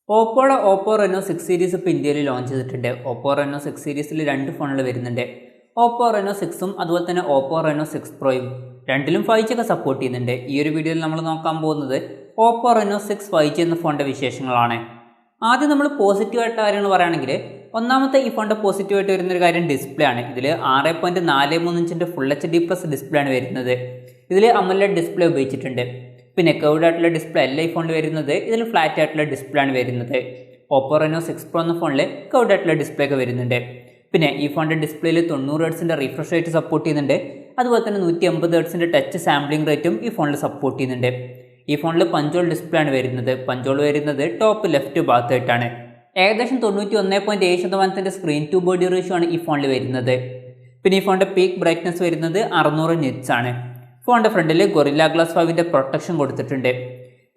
Oppo Reno 6 series ഇപ്പോൾ ഇന്ത്യയിൽ launch ചെയ്തിട്ടുണ്ട്. Oppo Reno 6 സീരീസിൽ രണ്ട് ഫോണുകൾ വരുന്നുണ്ട്. Oppo Reno 6ഉം അതുപോലെ തന്നെ Oppo Reno 6 Proയും രണ്ടിലും 5G ഒക്കെ സപ്പോർട്ട് ചെയ്യുന്നുണ്ട്. ഈ ഒരു വീഡിയോയിൽ നമ്മൾ നോക്കാൻ പോകുന്നത് Oppo Reno 6 5G എന്ന ഫോണിൻ്റെ വിശേഷങ്ങളാണ്. ആദ്യം നമ്മൾ പോസിറ്റീവായിട്ടുള്ള കാര്യങ്ങൾ പറയുകയാണെങ്കിൽ ഒന്നാമത്തെ ഈ ഫോണിൻ്റെ പോസിറ്റീവായിട്ട് വരുന്നൊരു കാര്യം ഡിസ്പ്ലേ ആണ്. ഇതിൽ 6.43 ഇഞ്ചിൻ്റെ ഫുൾ HD പ്ലസ് ഡിസ്പ്ലേ ആണ് വരുന്നത്. ഇതിൽ AMOLED ഡിസ്പ്ലേ ഉപയോഗിച്ചിട്ടുണ്ട്. പിന്നെ കർവ്ഡ് ആയിട്ടുള്ള ഡിസ്പ്ലേ അല്ല ഈ ഫോണിൽ വരുന്നത്, ഇതിൽ ഫ്ലാറ്റ് ആയിട്ടുള്ള ഡിസ്പ്ലേ ആണ് വരുന്നത്. Oppo Reno 6 Pro എന്ന ഫോണിൽ കർവ്ഡ് ആയിട്ടുള്ള ഡിസ്പ്ലേ ഒക്കെ വരുന്നുണ്ട്. പിന്നെ ഈ ഫോണിൻ്റെ ഡിസ്പ്ലേയിൽ 90 ഹെർട്സിൻ്റെ റിഫ്രഷ് റേറ്റ് സപ്പോർട്ട് ചെയ്യുന്നുണ്ട്. അതുപോലെ തന്നെ 150 ഹെർട്സിൻ്റെ ടച്ച് സാമ്പിളിംഗ് റേറ്റും ഈ ഫോണിൽ സപ്പോർട്ട് ചെയ്യുന്നുണ്ട്. ഈ ഫോണിൽ പഞ്ചോൾ ഡിസ്പ്ലേ ആണ് വരുന്നത്. പഞ്ചോൾ വരുന്നത് ടോപ്പ് ലെഫ്റ്റ് ഭാഗത്തായിട്ടാണ്. ഏകദേശം 91.7% സ്ക്രീൻ ടു ബോഡി റേഷ്യോ ആണ് ഈ ഫോണിൽ വരുന്നത്. പിന്നെ ഈ ഫോണിൻ്റെ പീക്ക് ബ്രൈറ്റ്നസ് വരുന്നത് 600 നിറ്റ്സ് ആണ്. ഫോണിൻ്റെ ഫ്രണ്ടിൽ ഗൊറില്ല ഗ്ലാസ് 5ൻ്റെ പ്രൊട്ടക്ഷൻ കൊടുത്തിട്ടുണ്ട്.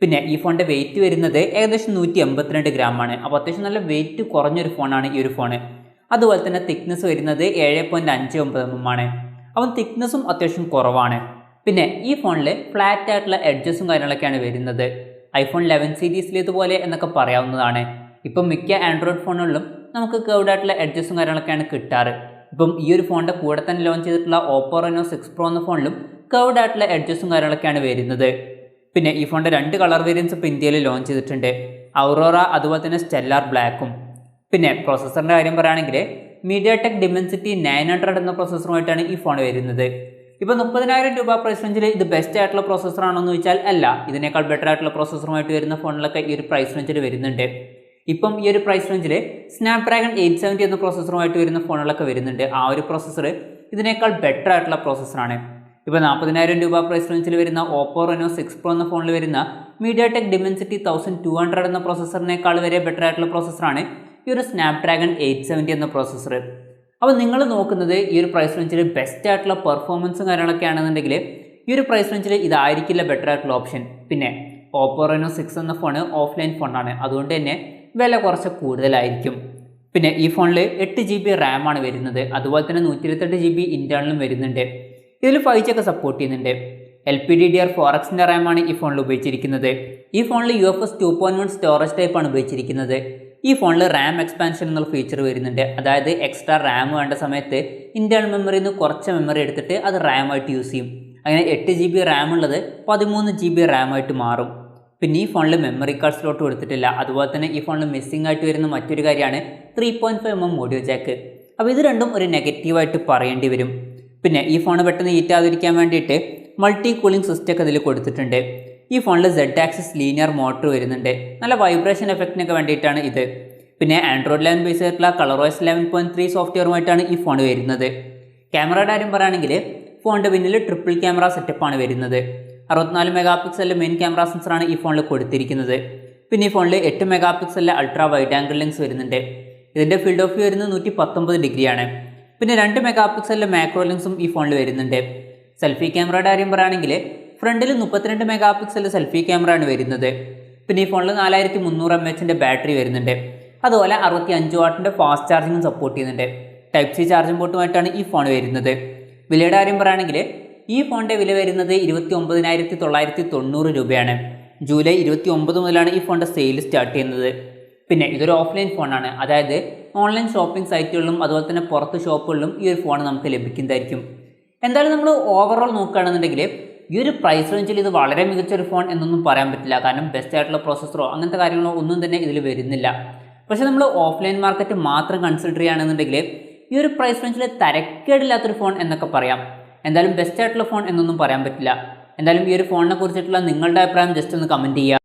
പിന്നെ ഈ ഫോണിൻ്റെ വെയിറ്റ് വരുന്നത് ഏകദേശം 182 ഗ്രാമാണ്. അപ്പോൾ അത്യാവശ്യം നല്ല വെയിറ്റ് കുറഞ്ഞൊരു ഫോണാണ് ഈ ഒരു ഫോണ്. അതുപോലെ തന്നെ തിക്നെസ് വരുന്നത് 7.59 mm ആണ്. അപ്പം തിക്നെസ്സും അത്യാവശ്യം കുറവാണ്. പിന്നെ ഈ ഫോണിൽ ഫ്ലാറ്റ് ആയിട്ടുള്ള എഡ്ജസും കാര്യങ്ങളൊക്കെയാണ് വരുന്നത്. iPhone 11 സീരീസിലേതുപോലെ എന്നൊക്കെ പറയാവുന്നതാണ്. ഇപ്പം മിക്ക ആൻഡ്രോയിഡ് ഫോണുകളിലും നമുക്ക് കർവ്ഡ് ആയിട്ടുള്ള എഡ്ജസും കാര്യങ്ങളൊക്കെയാണ് കിട്ടാറ്. ഇപ്പം ഈ ഒരു ഫോണിൻ്റെ കൂടെ തന്നെ ലോഞ്ച് ചെയ്തിട്ടുള്ള Oppo Reno 6 Pro എന്ന ഫോണിലും കർവ്ഡ് ആയിട്ടുള്ള എഡ്ജസും കാര്യങ്ങളൊക്കെയാണ് വരുന്നത്. പിന്നെ ഈ ഫോണിൻ്റെ 2 കളർ വേരിയൻസ് ഇപ്പോൾ ഇന്ത്യയിൽ ലോഞ്ച് ചെയ്തിട്ടുണ്ട്. ഔറോറ അതുപോലെ തന്നെ സ്റ്റെല്ലാർ ബ്ലാക്കും. പിന്നെ പ്രോസസ്സറിൻ്റെ കാര്യം പറയുകയാണെങ്കിൽ mediatek dimensity 900 എന്ന പ്രോസസ്സറുമായിട്ടാണ് ഈ ഫോൺ വരുന്നത്. ഇപ്പോൾ 30,000 രൂപ പ്രൈസ് റേഞ്ചിൽ ഇത് ബെസ്റ്റ് ആയിട്ടുള്ള പ്രോസസ്സറാണോ എന്ന് ചോദിച്ചാൽ അല്ല. ഇതിനേക്കാൾ ബെറ്റർ ആയിട്ടുള്ള പ്രോസസ്സറുമായിട്ട് വരുന്ന ഫോണിലൊക്കെ ഈ ഒരു പ്രൈസ് റേഞ്ചിൽ വരുന്നുണ്ട്. ഇപ്പം ഈ ഒരു പ്രൈസ് റേഞ്ചിൽ സ്നാപ്ഡ്രാഗൺ 870 എന്ന പ്രോസസ്സറുമായിട്ട് വരുന്ന ഫോണുകളൊക്കെ വരുന്നുണ്ട്. ആ ഒരു പ്രോസസ്സർ ഇതിനേക്കാൾ ബെറ്റർ ആയിട്ടുള്ള പ്രോസസ്സറാണ്. ഇപ്പോൾ 40,000 രൂപ പ്രൈസ് റേഞ്ചിൽ വരുന്ന Oppo Reno 6 Pro എന്ന ഫോണിൽ വരുന്ന mediatek dimensity 1200 എന്ന പ്രോസസ്സറിനേക്കാൾ വരെ ബെറ്റർ ആയിട്ടുള്ള പ്രോസസ്സറാണ് ഈ ഒരു സ്നാപ്ഡ്രാഗൺ 870 എന്ന പ്രോസസ്സർ. അപ്പോൾ നിങ്ങൾ നോക്കുന്നത് ഈ ഒരു പ്രൈസ് റേഞ്ചിൽ ബെസ്റ്റ് ആയിട്ടുള്ള പെർഫോമൻസും കാര്യങ്ങളൊക്കെ ആണെന്നുണ്ടെങ്കിൽ ഈ ഒരു പ്രൈസ് റേഞ്ചിൽ ഇതായിരിക്കില്ല ബെറ്റർ ആയിട്ടുള്ള ഓപ്ഷൻ. പിന്നെ Oppo Reno 6 എന്ന ഫോൺ ഓഫ്ലൈൻ ഫോണാണ്, അതുകൊണ്ട് തന്നെ വില കുറച്ച് കൂടുതലായിരിക്കും. പിന്നെ ഈ ഫോണിൽ 8 GB RAM ആണ് വരുന്നത്. അതുപോലെ തന്നെ 128 GB ഇൻറ്റേർണലും വരുന്നുണ്ട്. ഇതിൽ 5G ഒക്കെ സപ്പോർട്ട് ചെയ്യുന്നുണ്ട്. LPDDR4Xൻ്റെ റാമാണ് ഈ ഫോണിൽ ഉപയോഗിച്ചിരിക്കുന്നത്. ഈ ഫോണിൽ UFS 2.1 സ്റ്റോറേജ് ടൈപ്പാണ് ഉപയോഗിച്ചിരിക്കുന്നത്. ഈ ഫോണിൽ റാം എക്സ്പാൻഷൻ എന്നുള്ള ഫീച്ചർ വരുന്നുണ്ട്. അതായത് എക്സ്ട്രാ റാം വേണ്ട സമയത്ത് ഇൻറ്റേർണൽ മെമ്മറിയിൽ നിന്ന് കുറച്ച് മെമ്മറി എടുത്തിട്ട് അത് റാമായിട്ട് യൂസ് ചെയ്യും. അങ്ങനെ 8 GB റാം ഉള്ളത് 13 GB റാമായിട്ട് മാറും. പിന്നെ ഈ ഫോണിൽ മെമ്മറി കാർഡ് സ്ലോട്ട് കൊടുത്തിട്ടില്ല. അതുപോലെ തന്നെ ഈ ഫോണിൽ മിസ്സിംഗ് ആയിട്ട് വരുന്ന മറ്റൊരു കാര്യമാണ് 3.5 mm ഓഡിയോ ജാക്ക്. അപ്പോൾ ഇത് രണ്ടും ഒരു നെഗറ്റീവായിട്ട് പറയേണ്ടി വരും. പിന്നെ ഈ ഫോൺ പെട്ടെന്ന് ഹീറ്റാതിരിക്കാൻ വേണ്ടിയിട്ട് മൾട്ടി കൂളിംഗ് സിസ്റ്റം ഒക്കെ ഇതിൽ കൊടുത്തിട്ടുണ്ട്. ഈ ഫോണിൽ Z ആക്സിസ് ലീനിയർ മോട്ടർ വരുന്നുണ്ട്. നല്ല വൈബ്രേഷൻ എഫക്റ്റിനൊക്കെ വേണ്ടിയിട്ടാണ് ഇത്. പിന്നെ ആൻഡ്രോയിഡ് 11 ബേസ് ആയിട്ടുള്ള ColorOS 11.3 സോഫ്റ്റ്വെയറുമായിട്ടാണ് ഈ ഫോൺ വരുന്നത്. ക്യാമറയുടെ കാര്യം പറയുകയാണെങ്കിൽ ഫോണിൻ്റെ പിന്നിൽ ട്രിപ്പിൾ ക്യാമറ സെറ്റപ്പാണ് വരുന്നത്. 64 മെഗാ മെയിൻ ക്യാമറ സെൻസറാണ് ഈ ഫോണിൽ കൊടുത്തിരിക്കുന്നത്. പിന്നെ ഈ ഫോണിൽ 8 mega ultra wide angle lens വരുന്നുണ്ട്. ഇതിൻ്റെ ഫീൽഡ് ഓഫ് വ്യൂ വരുന്നത് 119 ഡിഗ്രിയാണ്. പിന്നെ 2 മെഗാ മാക്രോ ലെൻസും ഈ ഫോണിൽ വരുന്നുണ്ട്. സെൽഫി ക്യാമറയുടെ കാര്യം പറയുകയാണെങ്കിൽ ഫ്രണ്ടിൽ 32 മെഗാ സെൽഫി ക്യാമറ ആണ് വരുന്നത്. പിന്നെ ഈ ഫോണിൽ 4300 mAhൻ്റെ ബാറ്ററി വരുന്നുണ്ട്. അതുപോലെ 65 വാട്ടിൻ്റെ ഫാസ്റ്റ് ചാർജിങ്ങും സപ്പോർട്ട് ചെയ്യുന്നുണ്ട്. ടൈപ്പ് C ചാർജിംഗ് പോർട്ടുമായിട്ടാണ് ഈ ഫോൺ വരുന്നത്. വിലയുടെ കാര്യം പറയുകയാണെങ്കിൽ ഈ ഫോണിൻ്റെ വില വരുന്നത് 29,990 രൂപയാണ്. ജൂലൈ 29 മുതലാണ് ഈ ഫോണിൻ്റെ സെയിൽ സ്റ്റാർട്ട് ചെയ്യുന്നത്. പിന്നെ ഇതൊരു ഓഫ്ലൈൻ ഫോണാണ്, അതായത് ഓൺലൈൻ ഷോപ്പിംഗ് സൈറ്റുകളിലും അതുപോലെ തന്നെ പുറത്ത് ഷോപ്പുകളിലും ഈ ഒരു ഫോൺ നമുക്ക് ലഭിക്കുന്നതായിരിക്കും. എന്തായാലും നമ്മൾ ഓവറോൾ നോക്കുകയാണെന്നുണ്ടെങ്കിൽ ഈ ഒരു പ്രൈസ് റേഞ്ചിൽ ഇത് വളരെ മികച്ചൊരു ഫോൺ എന്നൊന്നും പറയാൻ പറ്റില്ല. കാരണം ബെസ്റ്റ് ആയിട്ടുള്ള പ്രോസസ്സറോ അങ്ങനത്തെ കാര്യങ്ങളോ ഒന്നും തന്നെ ഇതിൽ വരുന്നില്ല. പക്ഷേ നമ്മൾ ഓഫ്ലൈൻ മാർക്കറ്റ് മാത്രം കൺസിഡർ ചെയ്യുകയാണെന്നുണ്ടെങ്കിൽ ഈ ഒരു പ്രൈസ് റേഞ്ചിൽ തരക്കേടില്ലാത്തൊരു ഫോൺ എന്നൊക്കെ പറയാം. എന്തായാലും ബെസ്റ്റ് ആയിട്ടുള്ള ഫോൺ എന്നൊന്നും പറയാൻ പറ്റില്ല. എന്തായാലും ഈ ഒരു ഫോണിനെ കുറിച്ചിട്ടുള്ള നിങ്ങളുടെ അഭിപ്രായം ജസ്റ്റ് ഒന്ന് കമൻറ്റ് ചെയ്യുക.